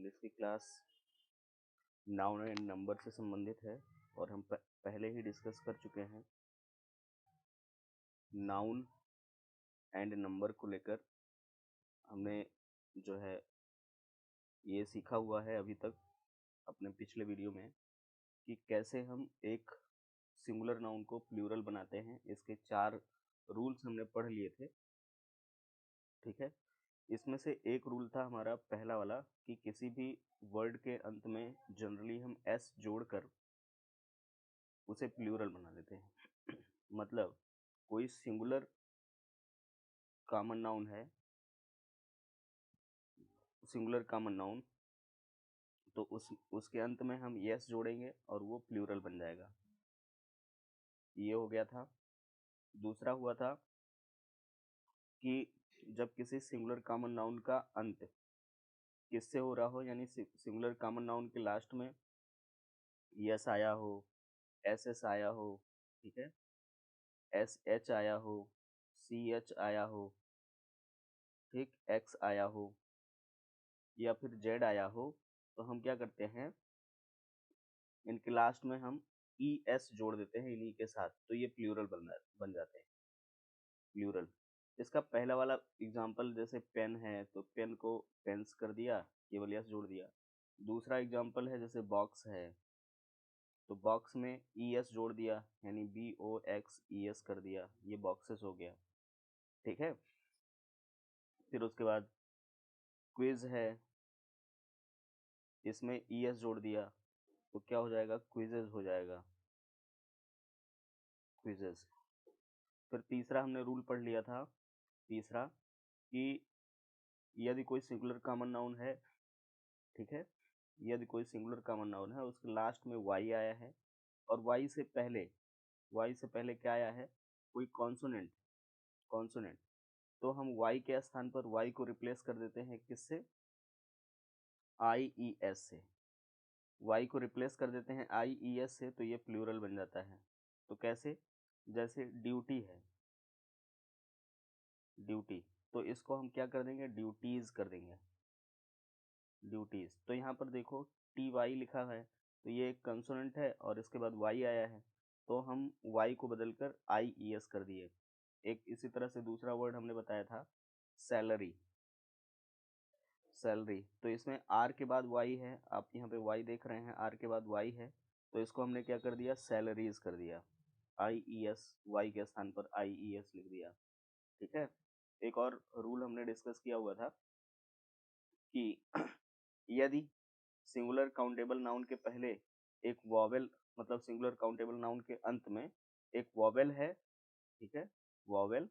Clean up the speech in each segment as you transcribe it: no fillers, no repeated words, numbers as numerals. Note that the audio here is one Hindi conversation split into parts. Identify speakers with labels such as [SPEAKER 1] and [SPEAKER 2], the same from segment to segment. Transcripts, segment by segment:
[SPEAKER 1] इसकी क्लास नाउन एंड नंबर से संबंधित है और हम पहले ही डिस्कस कर चुके हैं। नाउन एंड नंबर को लेकर हमने जो है ये सीखा हुआ है अभी तक अपने पिछले वीडियो में कि कैसे हम एक सिंगुलर नाउन को प्लूरल बनाते हैं। इसके 4 रूल्स हमने पढ़ लिए थे, ठीक है। इसमें से एक रूल था हमारा पहला वाला कि किसी भी वर्ड के अंत में जनरली हम एस जोड़कर उसे प्लूरल बना देते हैं। मतलब कोई सिंगुलर कॉमन नाउन है, सिंगुलर कॉमन नाउन, तो उसके अंत में हम यस जोड़ेंगे और वो प्लूरल बन जाएगा। ये हो गया था। दूसरा हुआ था कि जब किसी सिंगुलर कॉमन नाउन का अंत किससे हो रहा हो, यानी सिंगुलर कॉमन नाउन के लास्ट में यस आया हो, एस एस आया हो, ठीक है, एस एच आया हो, सी एच आया हो, ठीक, एक्स आया हो या फिर जेड आया हो, तो हम क्या करते हैं, इनके लास्ट में हम ई एस जोड़ देते हैं इन्हीं के साथ, तो ये प्लूरल बन जाते हैं, प्लूरल। इसका पहला वाला एग्जांपल जैसे पेन है तो पेन को पेन्स कर दिया, केवल यस जोड़ दिया। दूसरा एग्जांपल है जैसे बॉक्स है तो बॉक्स में ई एस जोड़ दिया, यानी B O X E S कर दिया, ये बॉक्सेस हो गया, ठीक है। फिर उसके बाद क्विज है, इसमें ई एस जोड़ दिया तो क्या हो जाएगा, क्विजेज हो जाएगा, क्विजेज। फिर तीसरा हमने रूल पढ़ लिया था, तीसरा कि यदि कोई सिंगुलर कॉमन नाउन है, ठीक है, यदि कोई सिंगुलर कॉमन नाउन है उसके लास्ट में वाई आया है और वाई से पहले क्या आया है, कोई कॉन्सोनेंट, कॉन्सोनेंट, तो हम वाई के स्थान पर वाई को रिप्लेस कर देते हैं किससे, आई ई एस से। वाई को रिप्लेस कर देते हैं आई ई एस से तो ये प्लूरल बन जाता है। तो कैसे, जैसे ड्यूटी है, ड्यूटी, तो इसको हम क्या कर देंगे, ड्यूटीज कर देंगे, ड्यूटीज। तो यहाँ पर देखो टी वाई लिखा है तो ये एक कंसोनेंट है और इसके बाद वाई आया है तो हम वाई को बदलकर आई ई एस कर दिए। एक इसी तरह से दूसरा वर्ड हमने बताया था सैलरी, सैलरी, तो इसमें आर के बाद वाई है, आप यहाँ पे वाई देख रहे हैं, आर के बाद वाई है, तो इसको हमने क्या कर दिया, सैलरीज कर दिया, आई ई एस, वाई के स्थान पर आई ई एस लिख दिया, ठीक है। एक और रूल हमने डिस्कस किया हुआ था कि यदि सिंगुलर काउंटेबल नाउन के पहले एक वॉवेल, मतलब सिंगुलर काउंटेबल नाउन के अंत में एक वॉवेल है, ठीक है, वॉवेल,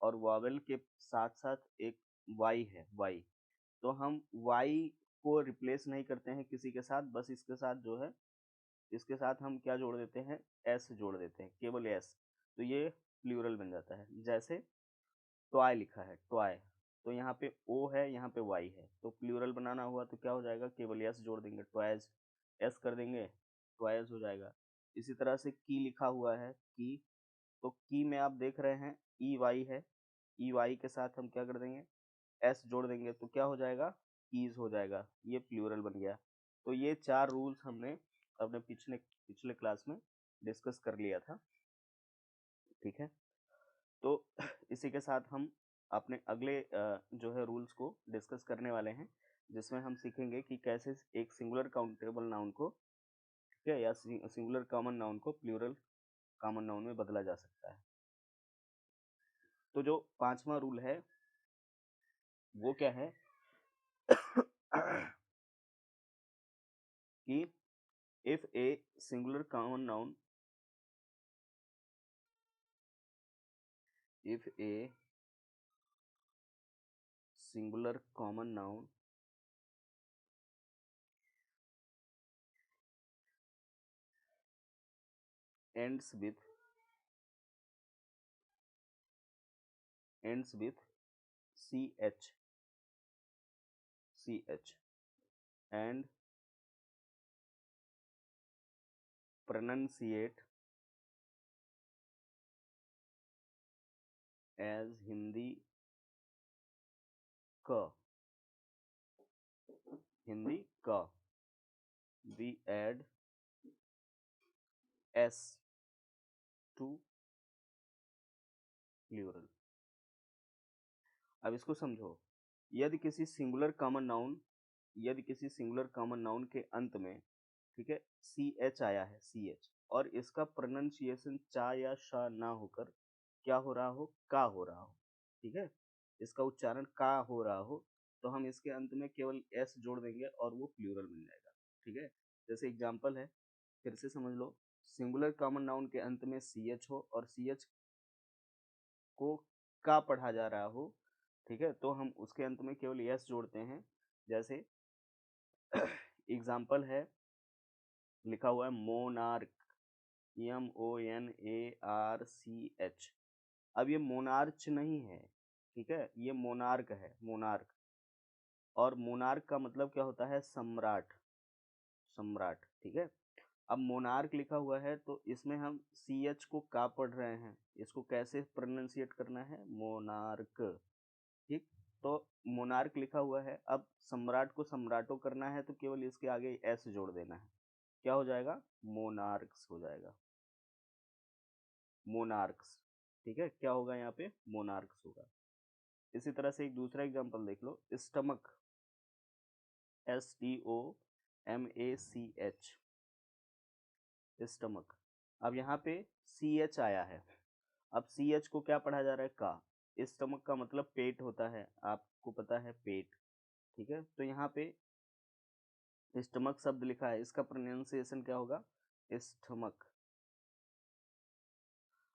[SPEAKER 1] और वॉवेल के साथ साथ एक वाई है, वाई, तो हम वाई को रिप्लेस नहीं करते हैं किसी के साथ, बस इसके साथ जो है, इसके साथ हम क्या जोड़ देते हैं, एस जोड़ देते हैं, केवल एस, तो ये प्लूरल बन जाता है। जैसे टॉय लिखा है, टॉय, तो यहाँ पे ओ है, यहाँ पे वाई है, तो प्लूरल बनाना हुआ तो क्या हो जाएगा, केवल एस जोड़ देंगे, टॉयज, एस कर देंगे, टॉयज हो जाएगा। इसी तरह से की लिखा हुआ है, की, तो की में आप देख रहे हैं ई वाई है, ई वाई के साथ हम क्या कर देंगे, एस जोड़ देंगे तो क्या हो जाएगा, कीज हो जाएगा, ये प्लूरल बन गया। तो ये 4 रूल्स हमने अपने पिछले पिछले क्लास में डिस्कस कर लिया था, ठीक है। तो इसी के साथ हम अपने अगले जो है रूल्स को डिस्कस करने वाले हैं, जिसमें हम सीखेंगे कि कैसे एक सिंगुलर काउंटेबल नाउन को, ठीक है, या सिंगुलर कॉमन नाउन को प्लूरल कॉमन नाउन में बदला जा सकता है। तो जो 5वां रूल है वो क्या है कि if a singular common noun, if a singular common noun ends with ch and pronunciate as Hindi क, हिंदी का we add s to plural. अब इसको समझो, यदि किसी सिंगुलर कॉमन नाउन के अंत में, ठीक है, सी एच आया है, सी एच, और इसका प्रोनाउंसिएशन चा या शा ना होकर क्या हो रहा हो, का हो रहा हो, ठीक है, इसका उच्चारण का हो रहा हो, तो हम इसके अंत में केवल एस जोड़ देंगे और वो प्लूरल बन जाएगा, ठीक है। जैसे एग्जांपल है, फिर से समझ लो, सिंगुलर कॉमन नाउन के अंत में सी एच हो और सी एच को का पढ़ा जा रहा हो, ठीक है, तो हम उसके अंत में केवल यस जोड़ते हैं। जैसे एग्जाम्पल है, लिखा हुआ है मोनार्क, MONARCH। अब ये मोनार्च नहीं है, ठीक है, ये मोनार्क है, मोनार्क। और मोनार्क का मतलब क्या होता है, सम्राट, सम्राट, ठीक है। अब मोनार्क लिखा हुआ है तो इसमें हम सी एच को का पढ़ रहे हैं, इसको कैसे प्रोनाउंसिएट करना है, मोनार्क, ठीक। तो मोनार्क लिखा हुआ है, अब सम्राट को सम्राटो करना है तो केवल इसके आगे एस जोड़ देना है, क्या हो जाएगा, मोनार्क्स हो जाएगा, मोनार्क्स, ठीक है, क्या होगा यहाँ पे, मोनार्क्स होगा। इसी तरह से एक दूसरा एग्जांपल देख लो, स्टमक, STOMACH, स्टमक। अब यहाँ पे सी एच आया है, अब सी एच को क्या पढ़ा जा रहा है, का। स्टमक का मतलब पेट होता है, आपको पता है, पेट, ठीक है। तो यहाँ पे स्टमक शब्द लिखा है, इसका प्रोनाउंसिएशन क्या होगा, स्टमक।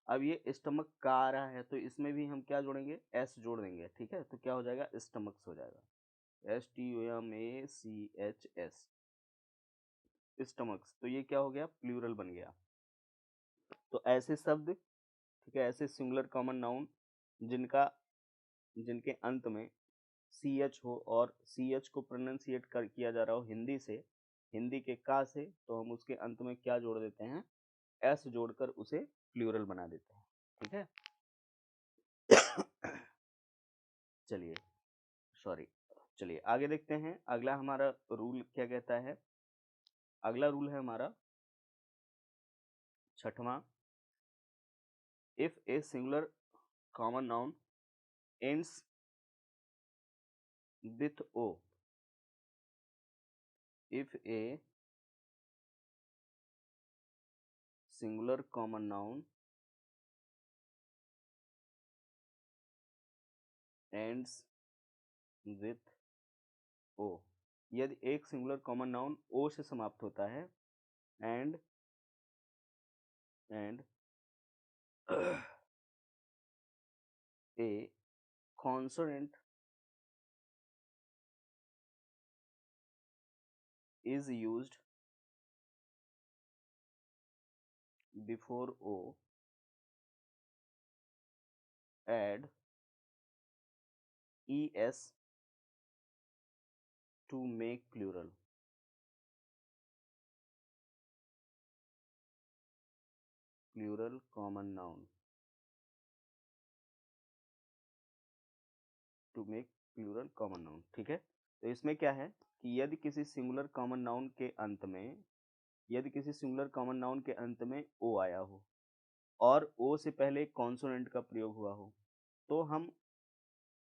[SPEAKER 1] अब ये स्टमक का आ रहा है तो इसमें भी हम क्या जोड़ेंगे, एस जोड़ देंगे, ठीक है, तो क्या हो जाएगा, स्टमक्स हो जाएगा, STOMACHS, स्टमक्स। तो ये क्या हो गया, प्लूरल बन गया। तो ऐसे शब्द, ठीक है, ऐसे सिंगुलर कॉमन नाउन जिनके अंत में सी एच हो और सी एच को प्रोनाउंसिएट किया जा रहा हो हिंदी से, हिंदी के का से, तो हम उसके अंत में क्या जोड़ देते हैं, एस जोड़कर उसे प्लूरल बना देते हैं, ठीक है। चलिए, सॉरी, चलिए आगे देखते हैं, अगला हमारा रूल क्या कहता है। अगला रूल है हमारा छठवां, if a singular common noun ends with O, if a singular common noun ends with O, यदि एक सिंगुलर कॉमन नाउन ओ से समाप्त होता है, and A consonant is used before O, add ES to make plural, plural common noun, to make plural common noun, ठीक है। तो इसमें क्या है कि यदि किसी सिंगुलर कॉमन नाउन के अंत में, यदि किसी सिंगुलर कॉमन नाउन के अंत में ओ आया हो और ओ से पहले एक कॉन्सोनेंट का प्रयोग हुआ हो, तो हम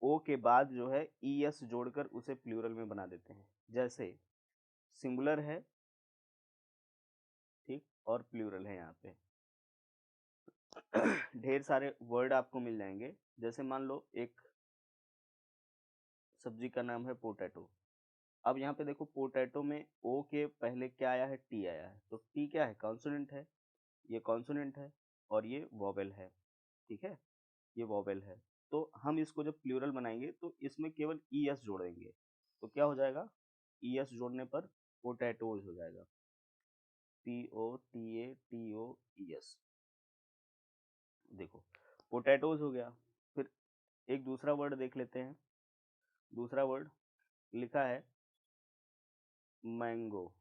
[SPEAKER 1] ओ के बाद जो है ई एस जोड़कर उसे प्लूरल में बना देते हैं। जैसे सिंगुलर है, ठीक, और प्लूरल है, यहाँ पे ढेर सारे वर्ड आपको मिल जाएंगे। जैसे मान लो एक सब्जी का नाम है पोटैटो, अब यहाँ पे देखो पोटैटो में ओ के पहले क्या आया है, टी आया है, तो टी क्या है, कॉन्सोनेंट है, ये कॉन्सोनेंट है और ये वॉवेल है, ठीक है, ये वॉवेल है। तो हम इसको जब प्लूरल बनाएंगे तो इसमें केवल ई एस जोड़ेंगे, तो क्या हो जाएगा, ई एस जोड़ने पर पोटैटोज हो जाएगा, POTATOES, देखो पोटैटोज हो गया। फिर एक दूसरा वर्ड देख लेते हैं, दूसरा वर्ड लिखा है मैंगो,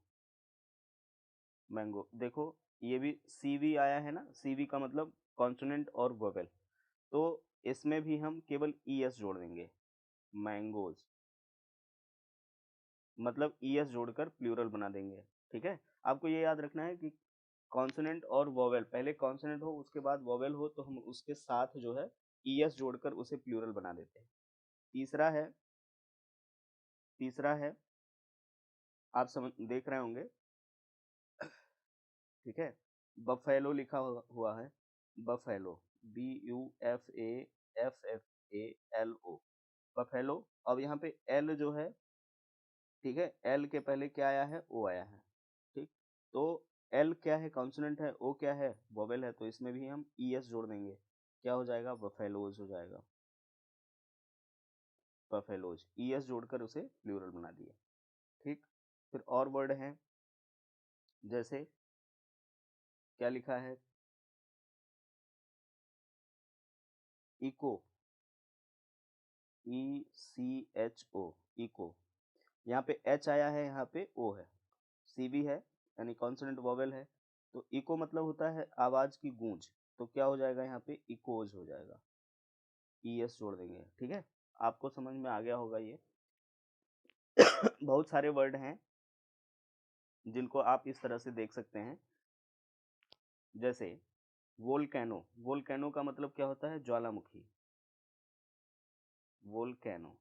[SPEAKER 1] मैंगो, देखो ये भी सीवी आया है ना, सीवी का मतलब कॉन्सोनेंट और वोवेल, तो इसमें भी हम केवल ई एस जोड़ देंगे, मैंगोज, मतलब ईएस जोड़कर प्लूरल बना देंगे। ठीक है, आपको ये याद रखना है कि कॉन्सोनेंट और वोवेल, पहले कॉन्सोनेंट हो उसके बाद वोवेल हो तो हम उसके साथ जो है ईएस जोड़कर उसे प्लूरल बना देते हैं। तीसरा है आप समझ देख रहे होंगे, ठीक है, बफेलो लिखा हुआ है, बफेलो, BUFAFFALO, बफेलो। अब यहाँ पे एल जो है, ठीक है, एल के पहले क्या आया है, ओ आया है। ठीक, तो एल क्या है, कॉन्सोनेंट है, ओ क्या है, वोवेल है, तो इसमें भी हम ईएस जोड़ देंगे, क्या हो जाएगा, बफेलोज हो जाएगा, बफेलोज, ईएस जोड़कर उसे प्लूरल बना दिया। ठीक, फिर और वर्ड हैं, जैसे क्या लिखा है, इको, ECHO, इको, यहाँ पे एच आया है, यहाँ पे ओ है, सी भी है, यानी कॉन्सोनेंट वोवेल है, तो इको मतलब होता है आवाज की गूंज, तो क्या हो जाएगा, यहाँ पे इकोज हो जाएगा, ईएस जोड़ देंगे। ठीक है, आपको समझ में आ गया होगा ये। बहुत सारे वर्ड हैं जिनको आप इस तरह से देख सकते हैं, जैसे वोल्केनो, वोल्केनो का मतलब क्या होता है, ज्वालामुखी, वोल्केनो।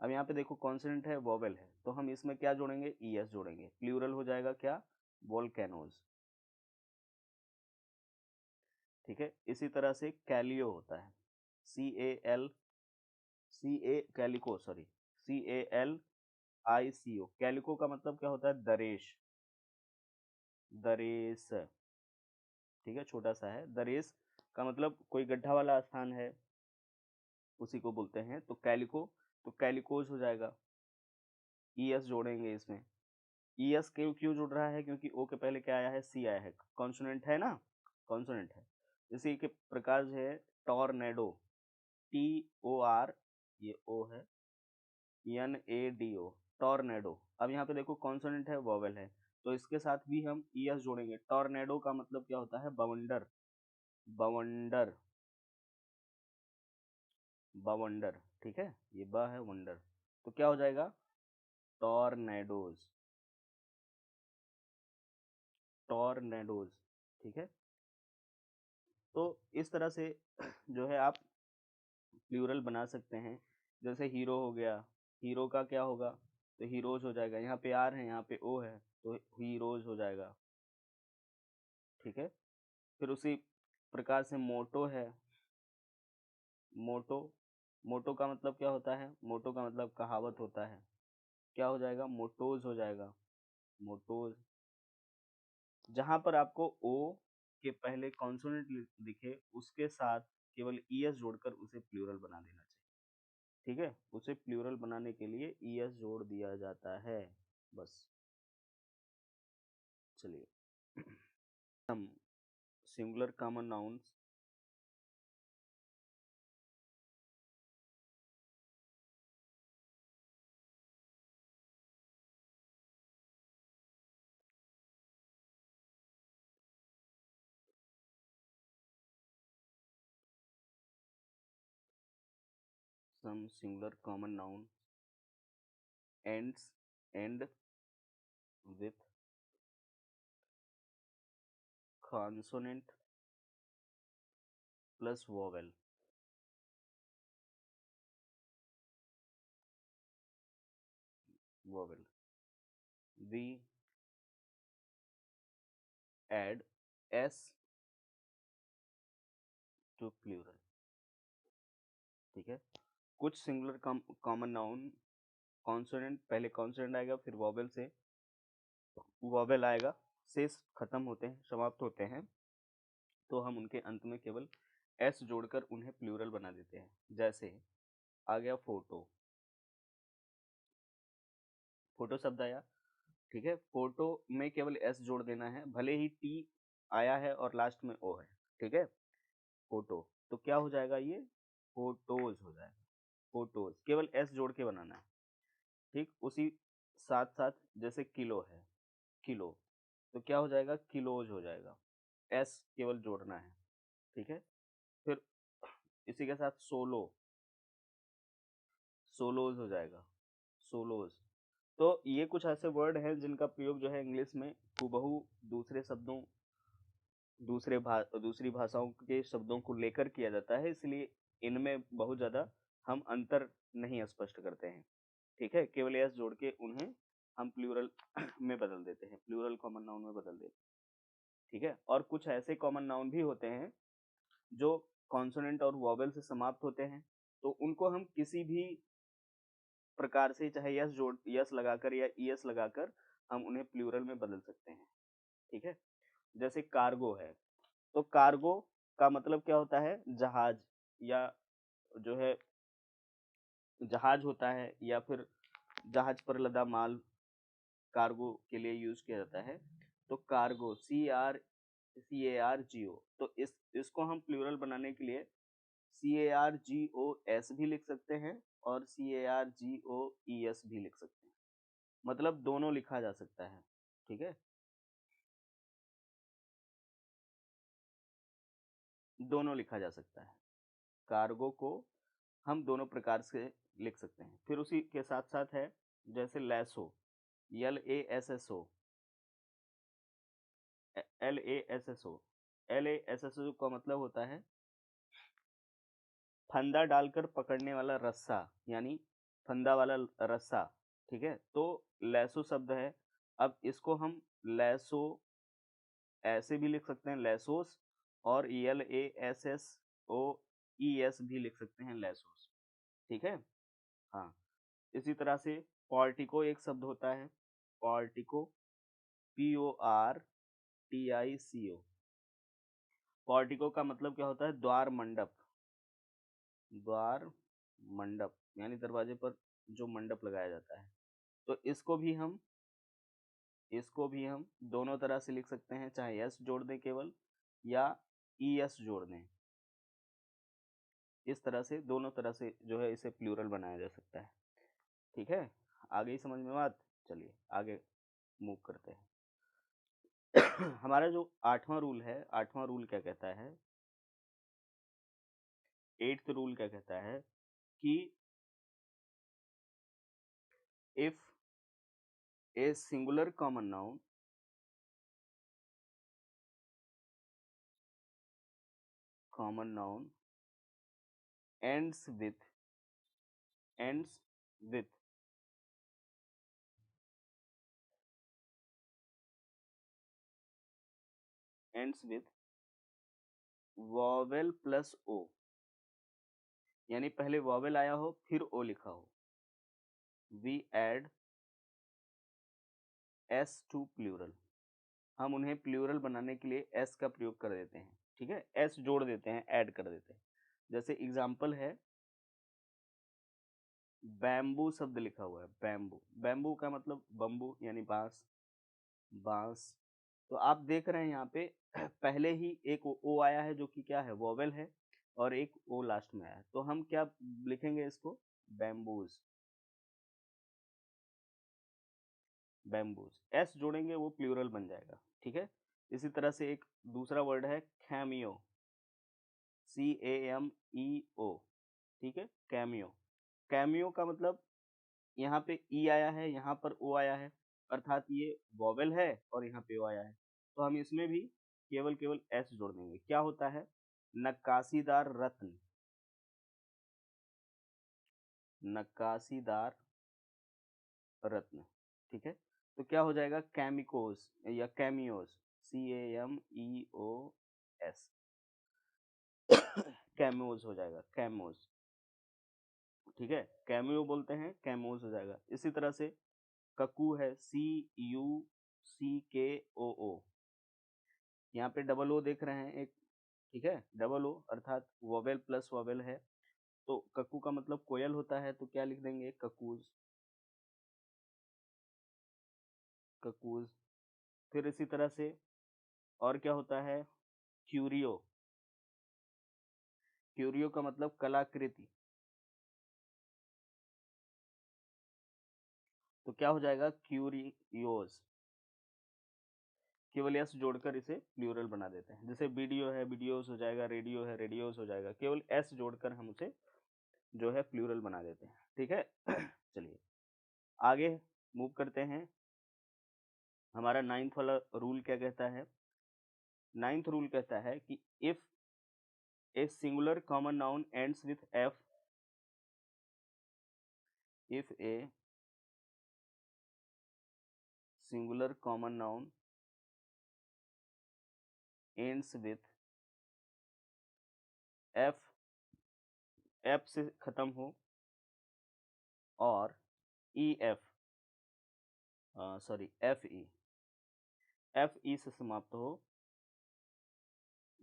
[SPEAKER 1] अब यहाँ पे देखो कॉन्सोनेंट है, वोवेल है, तो हम इसमें क्या जोड़ेंगे, ईएस जोड़ेंगे, प्लूरल हो जाएगा क्या, वोल्केनोज। ठीक है, इसी तरह से कैलियो होता है, CAL, calico, sorry, CALICO, calico का मतलब क्या होता है, दरेश, दरेस, ठीक है, छोटा सा है, दरेस का मतलब कोई गड्ढा वाला स्थान है, उसी को बोलते हैं, तो कैलिको, तो कैलिकोज हो जाएगा, ईएस जोड़ेंगे इसमें। ईएस क्यों क्यों जुड़ रहा है, क्योंकि ओ के पहले क्या आया है, सी आया है, कॉन्सोनेंट है ना, कॉन्सोनेंट है। इसी के प्रकार है टॉर्नेडो, TOR, ये ओ है, NADO, टॉर्नेडो। अब यहाँ पे देखो कॉन्सोनेंट है, वोवेल है, तो इसके साथ भी हम ईएस जोड़ेंगे। टॉर्नेडो का मतलब क्या होता है, बवंडर, बवंडर, बवंडर, ठीक है, ये ब है, वंडर, तो क्या हो जाएगा, टॉर्नेडोज, टॉर्नेडोज। ठीक है, तो इस तरह से जो है आप प्लूरल बना सकते हैं। जैसे हीरो हो गया, हीरो का क्या होगा, तो हीरोज हो जाएगा, यहाँ पे आर है, यहाँ पे ओ है, तो हीरोज हो जाएगा। ठीक है, फिर उसी प्रकार से मोटो है, मोटो, मोटो का मतलब क्या होता है, मोटो का मतलब कहावत होता है, क्या हो जाएगा, मोटोज हो जाएगा, मोटोज। जहां पर आपको ओ के पहले कॉन्सोनेंट दिखे उसके साथ केवल ईएस जोड़कर उसे प्लूरल बना देना चाहिए। ठीक है, उसे प्लूरल बनाने के लिए ईएस जोड़ दिया जाता है, बस। चलिए, हम singular common nouns, some singular common noun end with consonant plus vowel, vowel, we add s to plural। ठीक है, कुछ सिंगुलर कॉमन नाउन कॉन्सोनेंट, पहले कॉन्सोनेंट आएगा, फिर वॉवेल से वॉवेल आएगा, से खत्म होते हैं, समाप्त होते हैं, तो हम उनके अंत में केवल एस जोड़कर उन्हें प्लूरल बना देते हैं। जैसे आ गया फोटो, फोटो शब्द आया, ठीक है, फोटो में केवल एस जोड़ देना है, भले ही टी आया है और लास्ट में ओ है। ठीक है, फोटो, तो क्या हो जाएगा, ये फोटोज हो जाएगा, फोटोज, केवल एस जोड़ के बनाना है। ठीक, उसी साथ साथ जैसे किलो है, किलो, तो क्या हो जाएगा, किलोज हो जाएगा, एस केवल जोड़ना है। ठीक है, फिर इसी के साथ सोलो, सोलोज हो जाएगा, सोलोज, तो ये कुछ ऐसे वर्ड हैं जिनका प्रयोग जो है इंग्लिश में हूबहू दूसरे शब्दों दूसरी भाषाओं के शब्दों को लेकर किया जाता है, इसलिए इनमें बहुत ज्यादा हम अंतर नहीं स्पष्ट करते हैं। ठीक है, केवल एस जोड़ के उन्हें हम प्लूरल में बदल देते हैं, प्लूरल कॉमन नाउन में बदल देते हैं। ठीक है, और कुछ ऐसे कॉमन नाउन भी होते हैं जो कॉन्सोनेंट और वॉवेल से समाप्त होते हैं, तो उनको हम किसी भी प्रकार से चाहे यस लगाकर या ईएस लगाकर हम उन्हें प्लूरल में बदल सकते हैं। ठीक है, जैसे कार्गो है, तो कार्गो का मतलब क्या होता है, जहाज, या जो है जहाज होता है, या फिर जहाज पर लदा माल कार्गो के लिए यूज किया जाता है। तो कार्गो CARGO, तो इसको हम प्लूरल बनाने के लिए CARGOS भी लिख सकते हैं और CARGOES भी लिख सकते हैं, मतलब दोनों लिखा जा सकता है। ठीक है, दोनों लिखा जा सकता है, कार्गो को हम दोनों प्रकार से लिख सकते हैं। फिर उसी के साथ साथ है जैसे लैसो, LASSO, LASSO का मतलब होता है फंदा डालकर पकड़ने वाला रस्सा, यानी फंदा वाला रस्सा। ठीक है, तो लैसो शब्द है, अब इसको हम लैसो ऐसे भी लिख सकते हैं, लैसोस, और LASSOES भी लिख सकते हैं, लैसोस। ठीक है, हाँ। इसी तरह से पॉर्टिको एक शब्द होता है, पॉर्टिको, PORTICO। पॉर्टिको का मतलब क्या होता है, द्वार मंडप, द्वार मंडप यानी दरवाजे पर जो मंडप लगाया जाता है। तो इसको भी हम दोनों तरह से लिख सकते हैं, चाहे एस जोड़ दें केवल या ईएस जोड़ दें। इस तरह से दोनों तरह से जो है इसे प्लूरल बनाया जा सकता है। ठीक है, आगे ही समझ में बात, चलिए आगे मूव करते हैं। हमारा जो 8वां रूल है, 8वां रूल क्या कहता है, 8th रूल क्या कहता है कि if a singular common noun ends with ends with ends with vowel plus o, यानी पहले वॉवेल आया हो फिर ओ लिखा हो, we add S to plural, हम उन्हें प्लूरल बनाने के लिए एस का प्रयोग कर देते हैं। ठीक है, एस जोड़ देते हैं, ऐड कर देते हैं। जैसे एग्जाम्पल है, बैम्बू शब्द लिखा हुआ है, बैम्बू, बैम्बू का मतलब बम्बू यानी बांस, बांस। तो आप देख रहे हैं यहाँ पे पहले ही एक ओ आया है जो कि क्या है, वोवेल है, और एक ओ लास्ट में आया है, तो हम क्या लिखेंगे इसको, बैम्बूज, बैम्बूज, एस जोड़ेंगे वो प्लूरल बन जाएगा। ठीक है, इसी तरह से एक दूसरा वर्ड है कैमियो, CAMEO। ठीक है, कैमियो, कैमियो का मतलब यहाँ पे ई आया है, यहाँ पर ओ आया है, अर्थात ये वॉवेल है और यहाँ पे ओ आया है, तो हम इसमें भी केवल केवल एस जोड़ देंगे। क्या होता है, नक्काशीदार रत्न, नक्काशीदार रत्न। ठीक है, तो क्या हो जाएगा, कैमिकोस या कैमियोस, CAMEOS, कैमियोस हो जाएगा, कैमोस। ठीक है, कैमियो बोलते हैं, कैमोस हो जाएगा। इसी तरह से ककू है, CUCKOO, यहाँ पे डबल ओ देख रहे हैं एक। ठीक है, डबल ओ अर्थात वोवेल प्लस वोवेल है, तो कक्कू का मतलब कोयल होता है, तो क्या लिख देंगे, ककूज, ककूज। फिर इसी तरह से और क्या होता है, क्यूरियो, क्यूरियो का मतलब कलाकृति, तो क्या हो जाएगा, क्यूरियोस, केवल एस जोड़कर इसे प्लूरल बना देते हैं। जैसे वीडियो है, वीडियोस हो जाएगा, रेडियो है, रेडियोस हो जाएगा, केवल एस जोड़कर हम उसे जो है प्लूरल बना देते हैं। ठीक है, चलिए आगे मूव करते हैं। हमारा 9th वाला रूल क्या कहता है? 9th रूल कहता है कि if a singular common noun ends with F, if a singular common noun ends with f, f से खत्म हो, और ef सॉरी fe से समाप्त हो,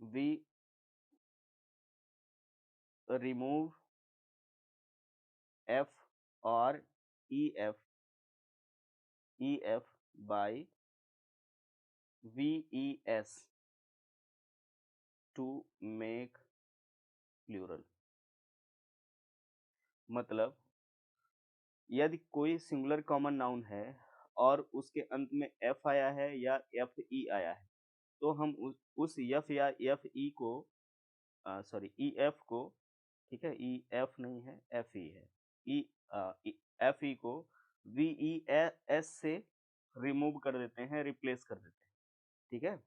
[SPEAKER 1] we remove f और ef by ves to make plural। मतलब यदि कोई सिंगुलर कॉमन नाउन है और उसके अंत में एफ आया है या एफ ई आया है, तो हम उस एफ या एफ ई को सॉरी ई एफ को, ठीक है, ई एफ नहीं है, एफ ई है, ई एफ ई को वी ई एस से रिमूव कर देते हैं, रिप्लेस कर देते हैं। ठीक है,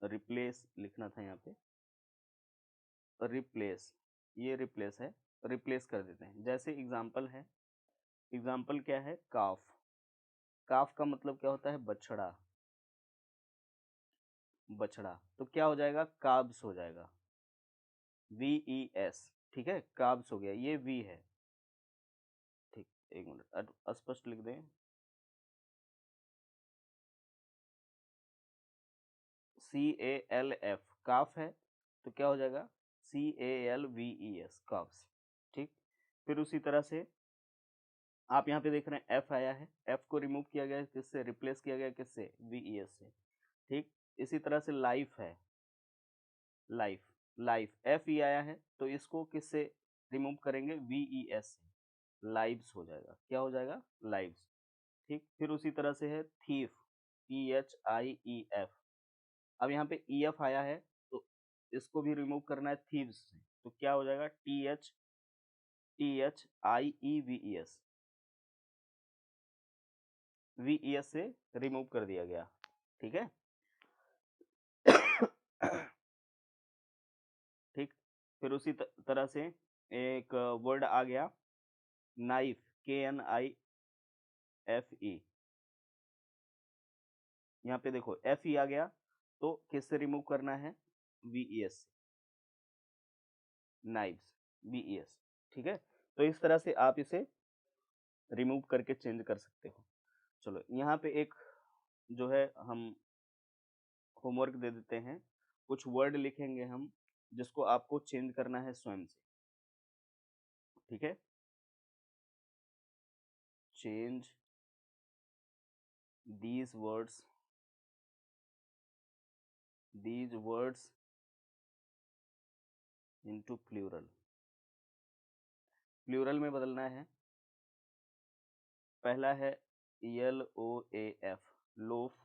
[SPEAKER 1] रिप्लेस लिखना था यहाँ पे, रिप्लेस, ये रिप्लेस है, रिप्लेस कर देते हैं। जैसे एग्जाम्पल है, एग्जाम्पल क्या है? काफ। काफ का मतलब क्या होता है? बछड़ा, बछड़ा। तो क्या हो जाएगा? काब्स हो जाएगा, वी ई एस। ठीक है, काब्स हो गया, ये वी है। ठीक, एक मिनट, स्पष्ट लिख दें, सी ए एल एफ, काफ है, तो क्या हो जाएगा? C A L V E S, calves. ठीक, फिर उसी तरह से आप यहाँ पे देख रहे हैं एफ आया है, एफ को रिमूव किया गया किससे? रिप्लेस किया गया किससे? वी ई एस से। ठीक, इसी तरह से लाइफ है, लाइफ, लाइफ एफ ई आया है, तो इसको किससे रिमूव करेंगे? वी ई एस से, लाइव्स हो जाएगा। क्या हो जाएगा? लाइव्स। ठीक, फिर उसी तरह से है thief, T H I E F. अब यहाँ पे ई एफ आया है, तो इसको भी रिमूव करना है थीव्स से, तो क्या हो जाएगा? T H I E V E S, we E S से रिमूव कर दिया गया। ठीक है ठीक, फिर उसी तरह से एक वर्ड आ गया नाइफ, के एन आई एफ ई। यहाँ पे देखो एफ ई आ गया, तो किससे रिमूव करना है? We E S, knives, we E S. ठीक है, तो इस तरह से आप इसे रिमूव करके चेंज कर सकते हो। चलो यहाँ पे एक जो है हम होमवर्क दे देते हैं, कुछ वर्ड लिखेंगे हम जिसको आपको चेंज करना है स्वयं से। ठीक है, change these words into plural, plural में बदलना है। पहला है L O A F, loaf,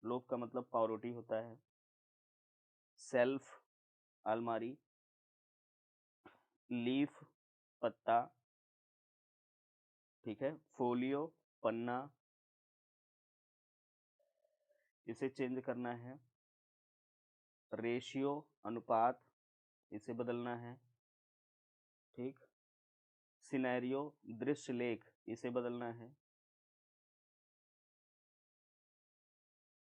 [SPEAKER 1] loaf का मतलब पावरोटी होता है। सेल्फ, अलमारी। लीफ, पत्ता। ठीक है, फोलियो, पन्ना, इसे चेंज करना है। रेशियो, अनुपात, इसे बदलना है। ठीक, सिनेरियो, दृश्य लेख, इसे बदलना है।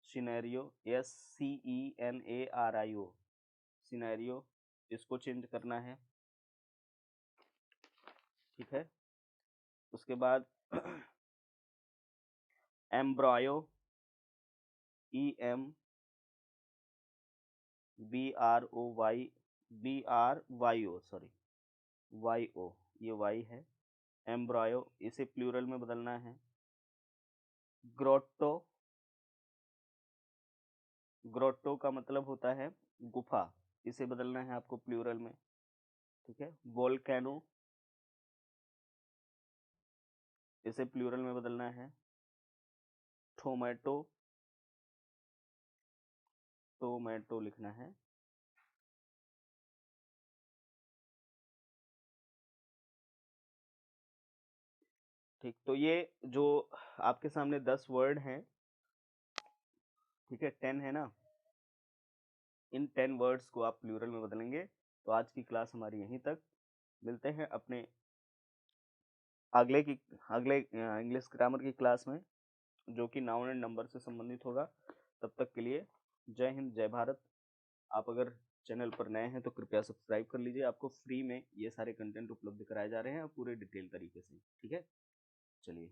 [SPEAKER 1] Scenario, S C E N A R I O, scenario, इसको चेंज करना है। ठीक है, उसके बाद embryo, E M B R O Y, B R Y O, sorry Y O, ये वाई है, एम्ब्रॉयो, इसे प्लूरल में बदलना है। ग्रोटो, ग्रोटो का मतलब होता है गुफा, इसे बदलना है आपको प्लूरल में। ठीक है, वोल्केनो, इसे प्लूरल में बदलना है। टोमेटो, टोमेटो लिखना है। ठीक, तो ये जो आपके सामने 10 वर्ड हैं, ठीक है, 10 है ना, इन 10 वर्ड्स को आप प्लूरल में बदलेंगे। तो आज की क्लास हमारी यहीं तक, मिलते हैं अपने अगले इंग्लिश ग्रामर की क्लास में, जो कि नाउन एंड नंबर से संबंधित होगा। तब तक के लिए जय हिंद, जय भारत। आप अगर चैनल पर नए हैं तो कृपया सब्सक्राइब कर लीजिए, आपको फ्री में ये सारे कंटेंट उपलब्ध कराए जा रहे हैं पूरे डिटेल तरीके से, ठीक है। चलिए।